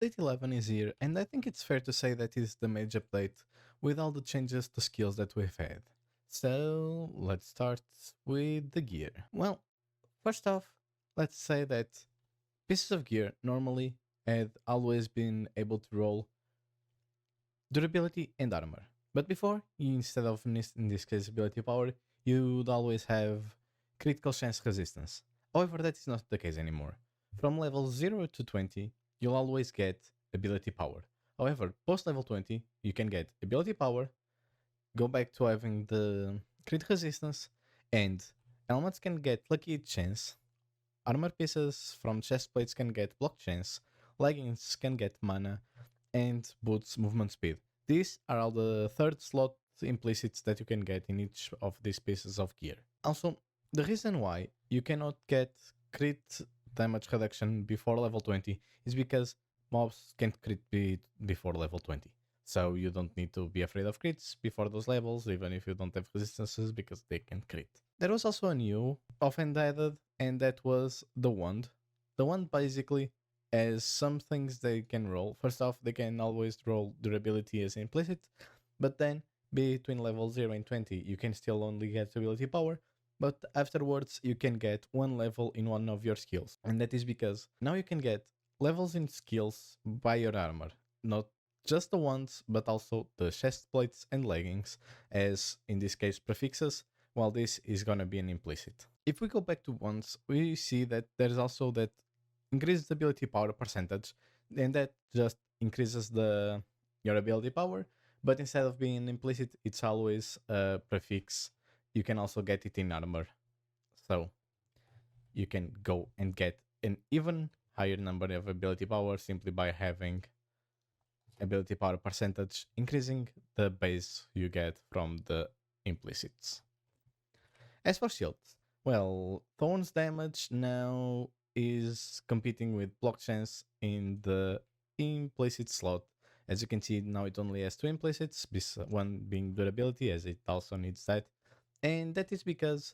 Update 11 is here, and I think it's fair to say that it's the Mage update with all the changes to skills that we've had. So let's start with the gear. Well, first off, let's say that pieces of gear normally had always been able to roll durability and armor. But before, instead of in this case ability power, you'd always have critical chance resistance. However, that is not the case anymore. From level 0 to 20, you'll always get ability power. However, post level 20, you can get ability power, go back to having the crit resistance, and helmets can get lucky chance, armor pieces from chest plates can get block chance, leggings can get mana, and boots movement speed. These are all the third slot implicits that you can get in each of these pieces of gear. Also, the reason why you cannot get crit damage reduction before level 20 is because mobs can't crit before level 20. So you don't need to be afraid of crits before those levels, even if you don't have resistances, because they can crit. There was also a new offhand added, and that was the wand. The wand basically has some things they can roll. First off, they can always roll durability as implicit, but then between level 0 and 20, you can still only get ability power, but afterwards you can get one level in one of your skills. And that is because now you can get levels in skills by your armor, not just the ones, but also the chest plates and leggings, as in this case prefixes, while this is gonna be an implicit. If we go back to ones, we see that there's also that increased ability power percentage, and that just increases the your ability power, but instead of being implicit, it's always a prefix. You can also get it in armor, so you can go and get an even higher number of ability power simply by having ability power percentage, increasing the base you get from the implicits. As for shields, well, Thorn's damage now is competing with block chance in the implicit slot. As you can see, now it only has two implicits, one being durability, as it also needs that. And that is because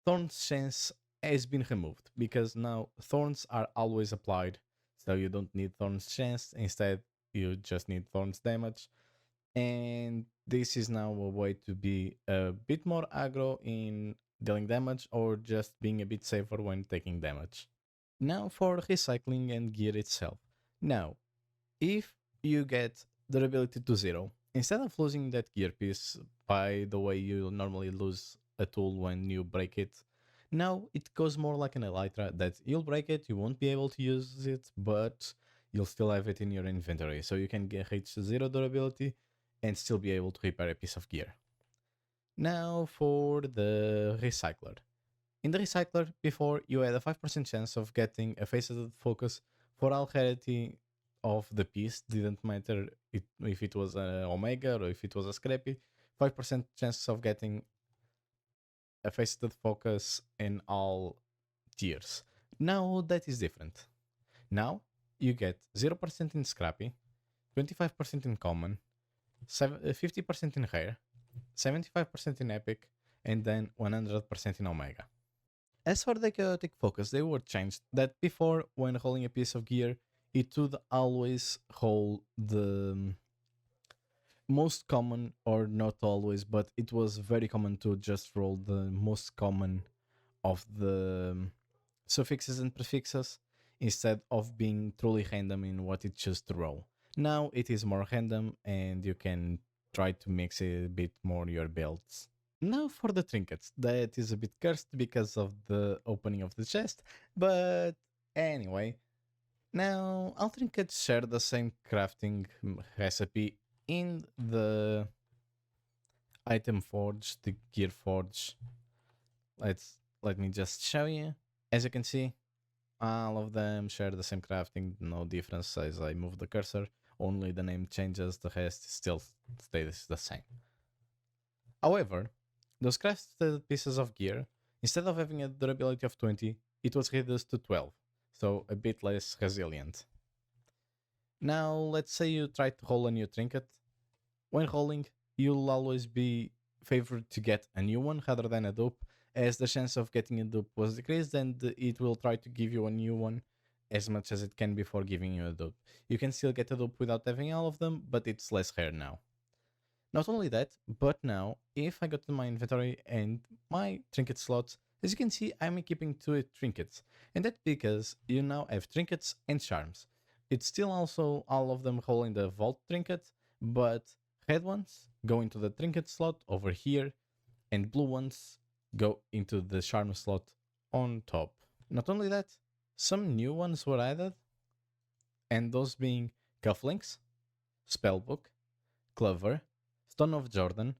Thorn's chance has been removed, because now Thorns are always applied, so you don't need Thorn's chance, instead you just need Thorn's damage. And this is now a way to be a bit more aggro in dealing damage, or just being a bit safer when taking damage. Now for recycling and gear itself. Now, if you get durability to 0, instead of losing that gear piece by the way you normally lose a tool when you break it, now it goes more like an elytra, that you'll break it, you won't be able to use it, but you'll still have it in your inventory, so you can reach 0 durability and still be able to repair a piece of gear. Now for the recycler. In the recycler, before you had a 5% chance of getting a faceted focus for all rarity of the piece, didn't matter if it was a Omega or if it was a Scrappy, 5% chances of getting a faceted focus in all tiers. Now that is different. Now you get 0% in Scrappy, 25% in Common, 50% in Rare, 75% in Epic, and then 100% in Omega. As for the chaotic focus, they were changed that before, when holding a piece of gear, it would always hold the most common, or not always, but it was very common to just roll the most common of the suffixes and prefixes instead of being truly random in what it chose to roll. Now it is more random, and you can try to mix a bit more your builds. Now for the trinkets, that is a bit cursed because of the opening of the chest, but anyway, now all trinkets share the same crafting recipe in the item forge, the gear forge. Let me just show you. As you can see, all of them share the same crafting, no difference as I move the cursor, only the name changes, the rest still stays the same. However, those crafted pieces of gear, instead of having a durability of 20, it was reduced to 12, so a bit less resilient. Now, let's say you try to roll a new trinket. When rolling, you'll always be favored to get a new one rather than a dupe, as the chance of getting a dupe was decreased, and it will try to give you a new one, as much as it can before giving you a dupe. You can still get a dupe without having all of them, but it's less rare now. Not only that, but now, if I go to my inventory and my trinket slots, as you can see, I'm equipping 2 trinkets. And that's because you now have trinkets and charms. It's still also all of them holding the vault trinket, but red ones go into the trinket slot over here, and blue ones go into the charm slot on top. Not only that, some new ones were added, and those being Cufflinks, Spellbook, Clover, Stone of Jordan,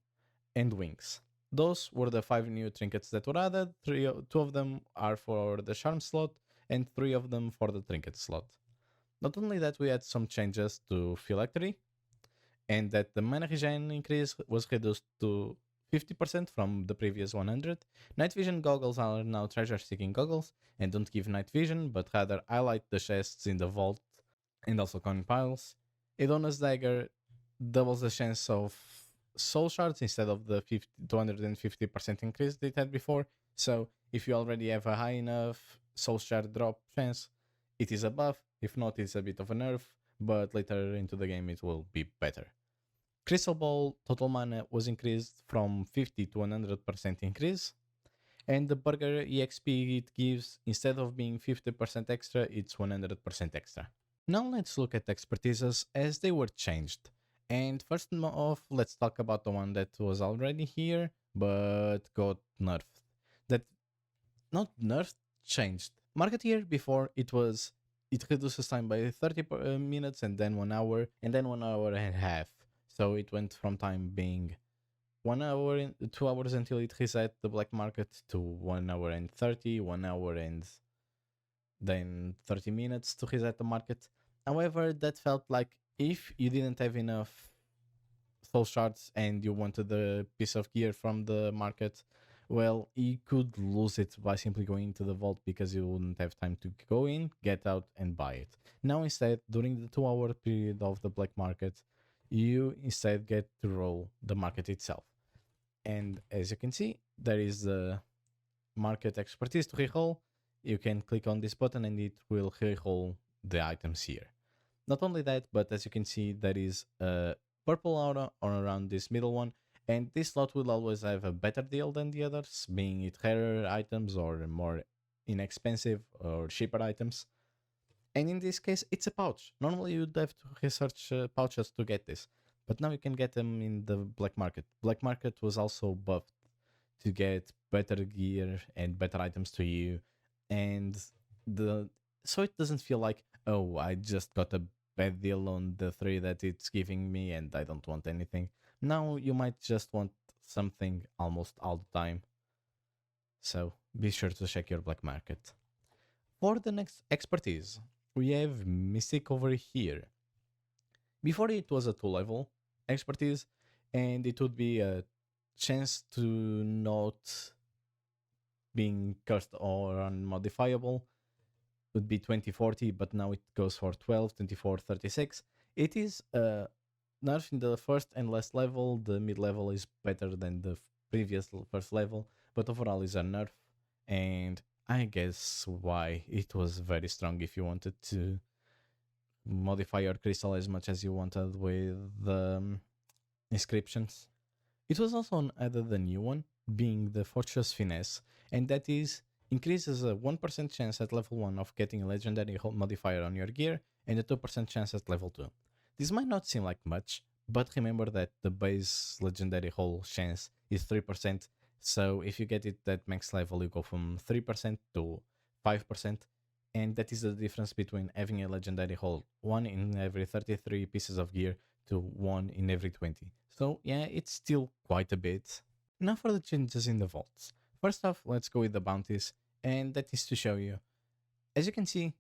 and Wings. Those were the 5 new trinkets that were added. Two of them are for the charm slot, and 3 of them for the trinket slot. Not only that, we had some changes to Phylactery, and that the mana regen increase was reduced to 50% from the previous 100. Night vision goggles are now treasure seeking goggles and don't give night vision, but rather highlight the chests in the vault and also coin piles. Idona's dagger doubles the chance of soul shards instead of the 250% increase they had before. So if you already have a high enough soul shard drop chance, it is a buff. If not, it's a bit of a nerf, but later into the game it will be better. Crystal Ball total mana was increased from 50 to 100% increase, and the Burger EXP it gives, instead of being 50% extra, it's 100% extra. Now let's look at expertises as they were changed. And first off, let's talk about the one that was already here, but got nerfed. That, not nerfed, changed. Marketeer before it reduces time by 30 minutes and then 1 hour and then 1 hour and a half. So it went from time being 1 hour, 2 hours until it reset the black market to 1 hour and 30, 1 hour and then 30 minutes to reset the market. However, that felt like if you didn't have enough soul shards and you wanted the piece of gear from the market, well, you could lose it by simply going into the vault because you wouldn't have time to go in, get out, and buy it. Now instead, during the 2-hour period of the black market, you instead get to roll the market itself. And as you can see, there is the market expertise to reroll. You can click on this button and it will reroll the items here. Not only that, but as you can see, there is a purple aura around this middle one, and this slot will always have a better deal than the others, being it rarer items or more inexpensive or cheaper items. And in this case, it's a pouch. Normally you'd have to research pouches to get this, but now you can get them in the black market. Black market was also buffed to get better gear and better items to you, and so it doesn't feel like, oh, I just got a bad deal on the 3 that it's giving me and I don't want anything. Now you might just want something almost all the time. So be sure to check your black market. For the next expertise, we have Mystic over here. Before it was a 2-level expertise, and it would be a chance to not being cursed or unmodifiable. Would be 2040, but now it goes for 12, 24, 36. It is a nerf in the first and last level. The mid level is better than the previous first level, but overall is a nerf, and I guess why it was very strong if you wanted to modify your crystal as much as you wanted with the inscriptions. It was also added a new one, being the Fortress Finesse, and that is increases a 1% chance at level 1 of getting a legendary modifier on your gear and a 2% chance at level 2. This might not seem like much, but remember that the base legendary hull chance is 3%, so if you get it at max level you go from 3% to 5%, and that is the difference between having a legendary hull 1 in every 33 pieces of gear to 1 in every 20. So yeah, it's still quite a bit. Now for the changes in the vaults. First off, let's go with the bounties, and that is to show you. As you can see,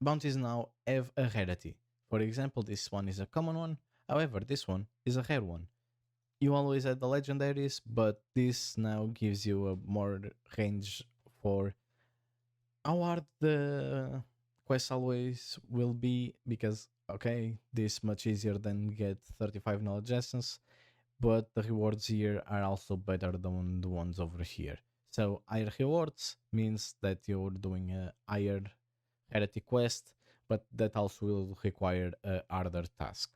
bounties now have a rarity. For example, this one is a common one, however this one is a rare one. You always had the legendaries, but this now gives you a more range for how hard the quest always will be, because okay, this much easier than get 35 knowledge essence, but the rewards here are also better than the ones over here. So higher rewards means that you're doing a higher rarity quest, but that also will require a harder task.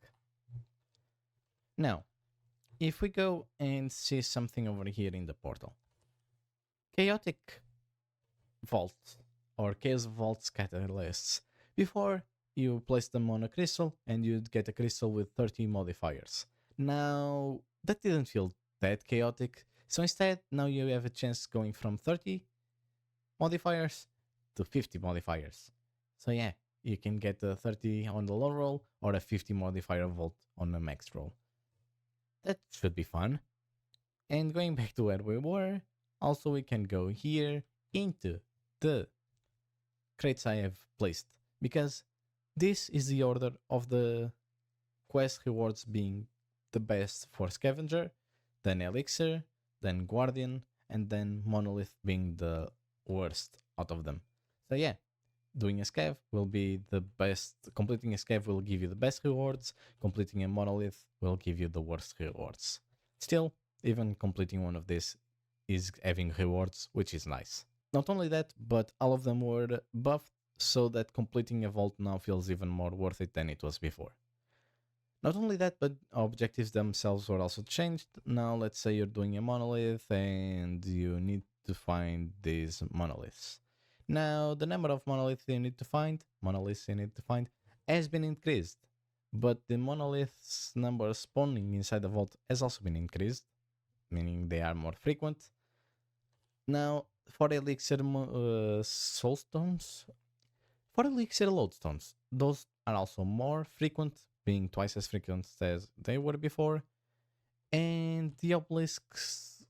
Now, if we go and see something over here in the portal, chaotic vault or chaos vault catalysts. Before, you place them on a crystal and you'd get a crystal with 30 modifiers. Now, that didn't feel that chaotic, so instead, now you have a chance going from 30 modifiers to 50 modifiers. So yeah, you can get a 30 on the low roll or a 50 modifier vault on the max roll. That should be fun. And going back to where we were, also we can go here into the crates I have placed, because this is the order of the quest rewards being the best for Scavenger, then Elixir, then Guardian, and then Monolith being the worst out of them. So yeah, doing a scav will be the best. Completing a scav will give you the best rewards. Completing a monolith will give you the worst rewards. Still, even completing one of these is having rewards, which is nice. Not only that, but all of them were buffed so that completing a vault now feels even more worth it than it was before. Not only that, but objectives themselves were also changed. Now let's say you're doing a monolith and you need to find these monoliths. Now the number of monoliths you need to find has been increased, but the monoliths number spawning inside the vault has also been increased, meaning they are more frequent. Now for elixir soulstones, for elixir lodestones, those are also more frequent, being twice as frequent as they were before. And the obelisks,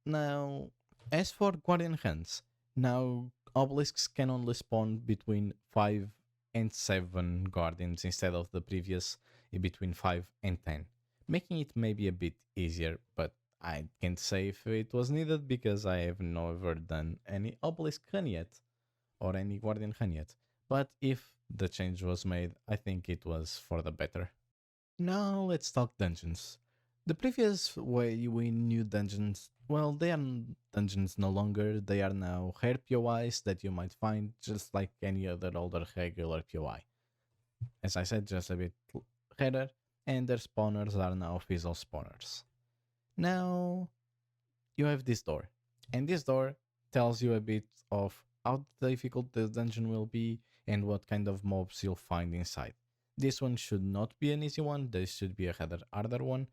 now, as for guardian hands, now obelisks can only spawn between 5 and 7 guardians instead of the previous between 5 and 10, making it maybe a bit easier, but I can't say if it was needed because I have never done any obelisk hunt yet or any guardian hunt yet. But if the change was made, I think it was for the better. Now let's talk dungeons. The previous way we knew dungeons, well, they are dungeons no longer, they are now rare POIs that you might find just like any other older regular POI. As I said, just a bit rarer, and their spawners are now fizzle spawners. Now, you have this door, and this door tells you a bit of how difficult the dungeon will be and what kind of mobs you'll find inside. This one should not be an easy one, this should be a rather harder one,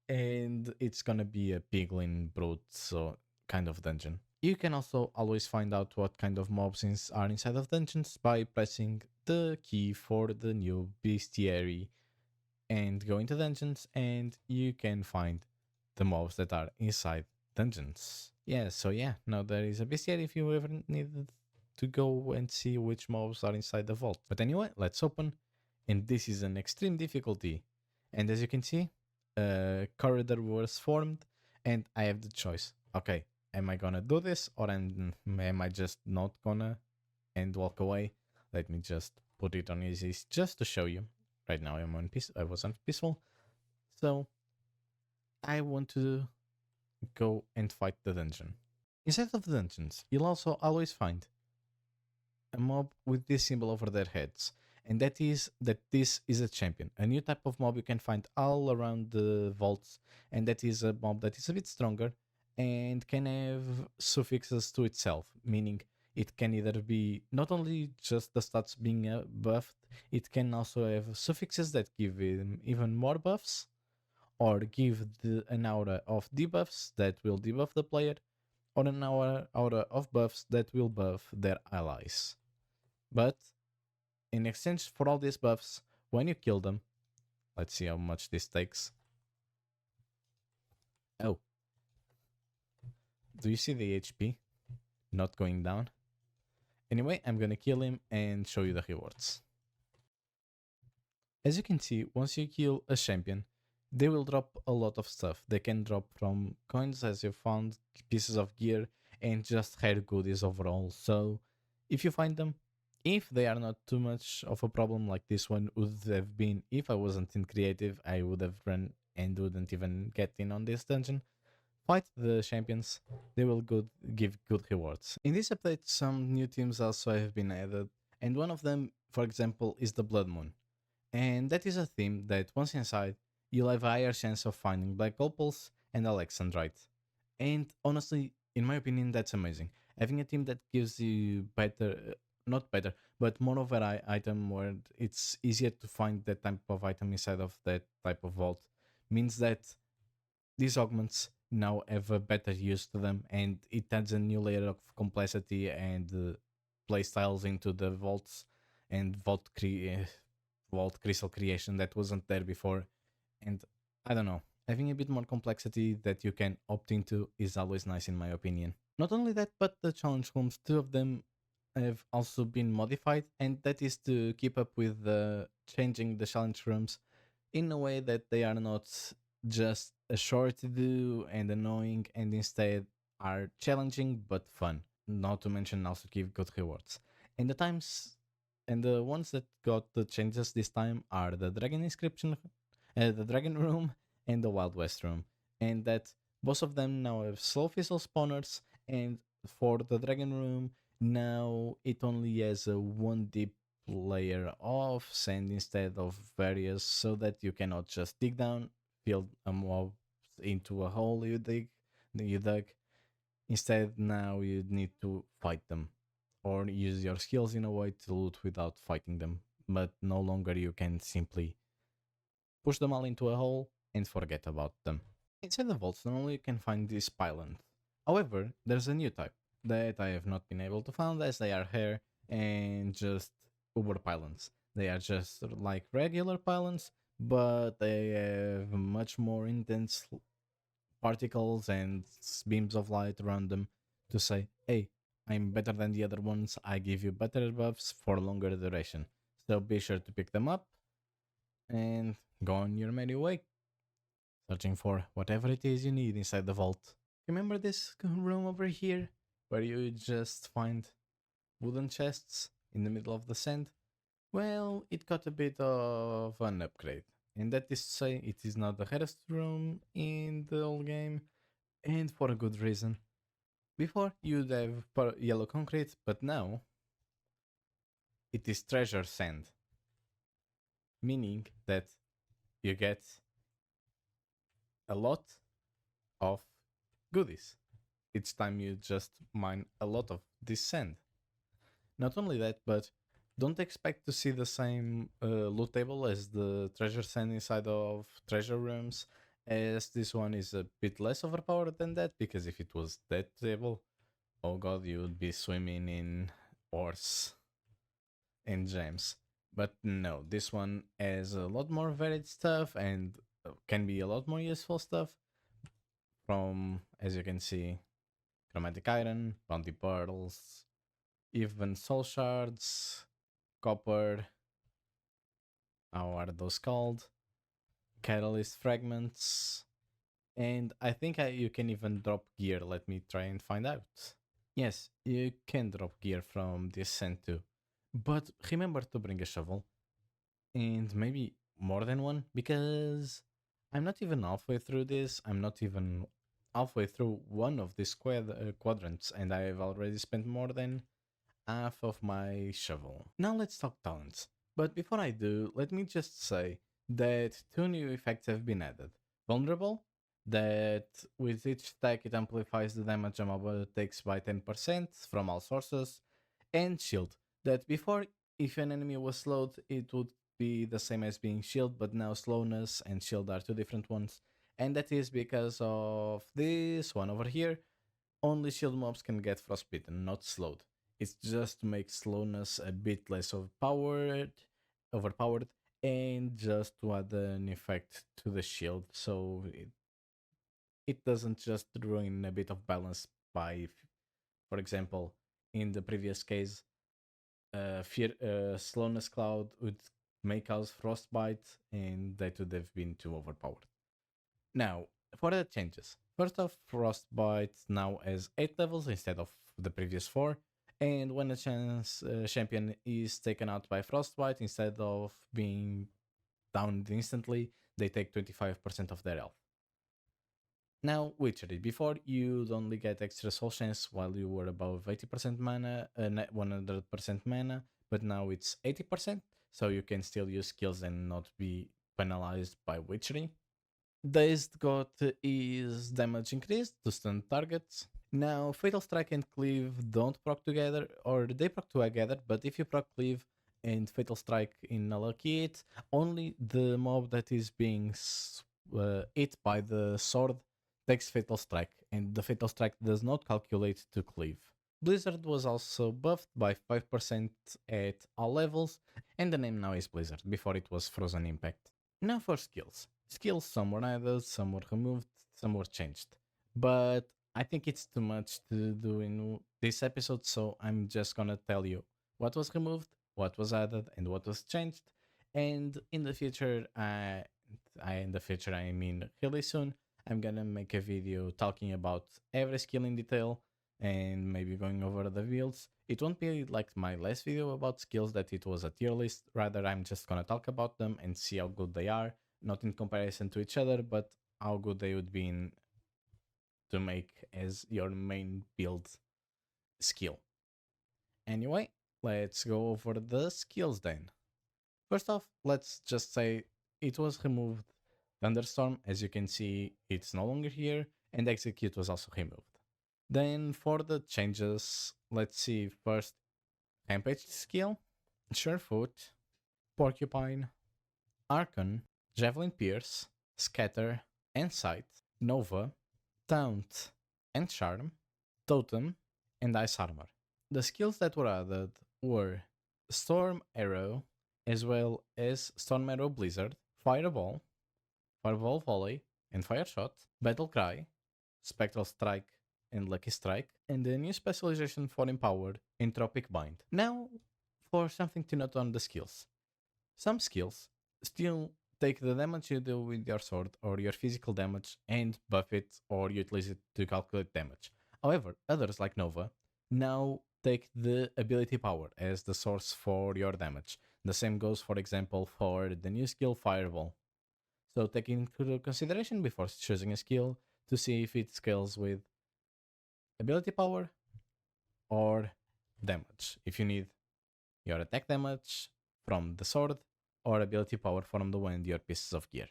and it's gonna be a piglin brute so kind of dungeon. You can also always find out what kind of mobs are inside of dungeons by pressing the key for the new bestiary and go into dungeons, and you can find the mobs that are inside dungeons. Yeah, so yeah, now there is a bestiary if you ever needed to go and see which mobs are inside the vault. But anyway, let's open, and this is an extreme difficulty. And as you can see, a corridor was formed, and I have the choice. Okay, am I gonna do this, or am I just not gonna and walk away? Let me just put it on easy just to show you. Right now I'm on peace. I was on peaceful, so I want to go and fight the dungeon. Inside of the dungeons, you'll also always find a mob with this symbol over their heads, and that is that this is a champion, a new type of mob you can find all around the vaults, and that is a mob that is a bit stronger and can have suffixes to itself, meaning it can either be not only just the stats being buffed, it can also have suffixes that give him even more buffs, or give an aura of debuffs that will debuff the player, or an aura of buffs that will buff their allies. But in exchange for all these buffs, when you kill them, let's see how much this takes. Oh, do you see the HP not going down? Anyway, I'm gonna kill him and show you the rewards. As you can see, once you kill a champion, they will drop a lot of stuff. They can drop from coins as you found, pieces of gear, and just rare goodies overall. So if you find them, if they are not too much of a problem like this one would have been if I wasn't in creative, I would have run and wouldn't even get in on this dungeon. Fight the champions, they will give good rewards. In this update, some new teams also have been added, And one of them, for example, is the Blood Moon. And that is a theme that once inside, you'll have a higher chance of finding black opals and alexandrite. And honestly, in my opinion, that's amazing. Having a team that gives you better, not better, but more of an item where it's easier to find that type of item inside of that type of vault means that these augments now have a better use to them, and it adds a new layer of complexity and playstyles into the vaults and vault crystal creation that wasn't there before. And I don't know, having a bit more complexity that you can opt into is always nice in my opinion. Not only that, but the challenge rooms, two of them have also been modified, and that is to keep up with the changing the challenge rooms in a way that they are not just a chore to do and annoying, and instead are challenging but fun. Not to mention also give good rewards. And the times and the ones that got the changes this time are the Dragon Inscription, the Dragon Room, and the Wild West Room. And that both of them now have slow fizzle spawners, and for the Dragon Room, now it only has a one deep layer of sand instead of various, so that you cannot just dig down, fill a mob into a hole you dug. Instead, now you need to fight them or use your skills in a way to loot without fighting them. But no longer you can simply push them all into a hole and forget about them. Inside the vaults, normally you can find this pylon. However, there's a new type that I have not been able to find, as they are rare and just uber pylons. They are just like regular pylons, but they have much more intense particles and beams of light around them to say, hey, I'm better than the other ones, I give you better buffs for longer duration. So be sure to pick them up and go on your merry way, searching for whatever it is you need inside the vault. Remember this room over here, where you just find wooden chests in the middle of the sand? Well, it got a bit of an upgrade. And that is to say, it is not the hardest room in the whole game, and for a good reason. Before, you'd have yellow concrete, but now it is treasure sand, meaning that you get a lot of goodies each time you just mine a lot of this sand. Not only that, but don't expect to see the same loot table as the treasure sand inside of treasure rooms, as this one is a bit less overpowered than that, because if it was that table, oh god, you would be swimming in ores and gems. But no, this one has a lot more varied stuff and can be a lot more useful stuff from, as you can see, chromatic iron, bounty pearls, even soul shards, copper, how are those called? Catalyst fragments, and I think you can even drop gear. Let me try and find out. Yes, you can drop gear from this sand too. But remember to bring a shovel, and maybe more than one, because I'm not even halfway through this. I'm not even halfway through one of these quadrants, and I have already spent more than half of my shovel. Now let's talk talents. But before I do, let me just say that two new effects have been added. Vulnerable, that with each stack it amplifies the damage a mob takes by 10% from all sources, and Shield, that before, if an enemy was slowed, it would be the same as being shield, but now slowness and shield are two different ones, and that is because of this one over here. Only shield mobs can get frostbitten, not slowed. It's just to make slowness a bit less overpowered, and just to add an effect to the shield, so it doesn't just ruin a bit of balance by, for example, in the previous case, slowness cloud would make us frostbite, and that would have been too overpowered. Now, for the changes. First off, frostbite now has 8 levels instead of the previous 4, and when a champion is taken out by frostbite, instead of being downed instantly, they take 25% of their health. Now, Witchery. Before, you'd only get extra soul chance while you were above 80% mana, 100% mana, but now it's 80%, so you can still use skills and not be penalized by witchery. Dazed got his damage increased to stun targets. Now, Fatal Strike and Cleave don't proc together, or they proc together, but if you proc Cleave and Fatal Strike in a lucky hit, only the mob that is being hit by the sword takes Fatal Strike, and the Fatal Strike does not calculate to Cleave. Blizzard was also buffed by 5% at all levels, and the name now is Blizzard, before it was Frozen Impact. Now for skills. Skills, some were added, some were removed, some were changed. But I think it's too much to do in this episode, so I'm just gonna tell you what was removed, what was added, and what was changed. And in the future, I mean really soon, I'm gonna make a video talking about every skill in detail and maybe going over the builds. It won't be like my last video about skills that it was a tier list, rather I'm just gonna talk about them and see how good they are, not in comparison to each other, but how good they would be in to make as your main build skill. Anyway, let's go over the skills then. First off, let's just say it was removed. Thunderstorm, as you can see, it's no longer here, and Execute was also removed. Then for the changes, let's see first Rampage skill, Surefoot, Porcupine, Archon, Javelin Pierce, Scatter, Insight, Nova, Taunt and Charm, Totem, and Ice Armor. The skills that were added were Storm Arrow, as well as Storm Arrow Blizzard, Fireball, Fireball Volley and Fire Shot, Battle Cry, Spectral Strike and Lucky Strike, and a new specialization for Empowered, Entropic Bind. Now, for something to note on the skills. Some skills still take the damage you do with your sword or your physical damage and buff it or utilize it to calculate damage. However, others like Nova now take the ability power as the source for your damage. The same goes, for example, for the new skill Fireball. So take into consideration before choosing a skill to see if it scales with ability power or damage. If you need your attack damage from the sword or ability power from the wind, your pieces of gear.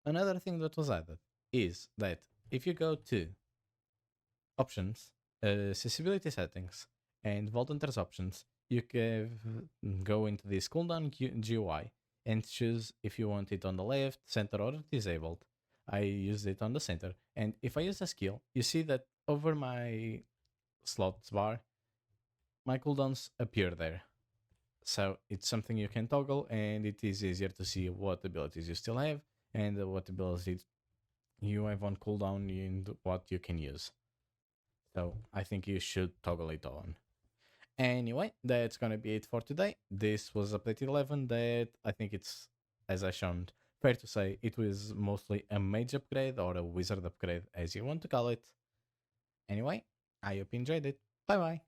Another thing that was added is that if you go to options, accessibility settings, and Vault Hunters options, you can go into this cooldown GUI and choose if you want it on the left, center, or disabled. I use it on the center, and if I use a skill, you see that over my slots bar, my cooldowns appear there. So it's something you can toggle, and it is easier to see what abilities you still have and what abilities you have on cooldown and what you can use. So I think you should toggle it on. Anyway, that's gonna be it for today. This was update 11 that I think it's, as I shown, fair to say it was mostly a mage upgrade or a wizard upgrade, as you want to call it. Anyway, I hope you enjoyed it. Bye bye.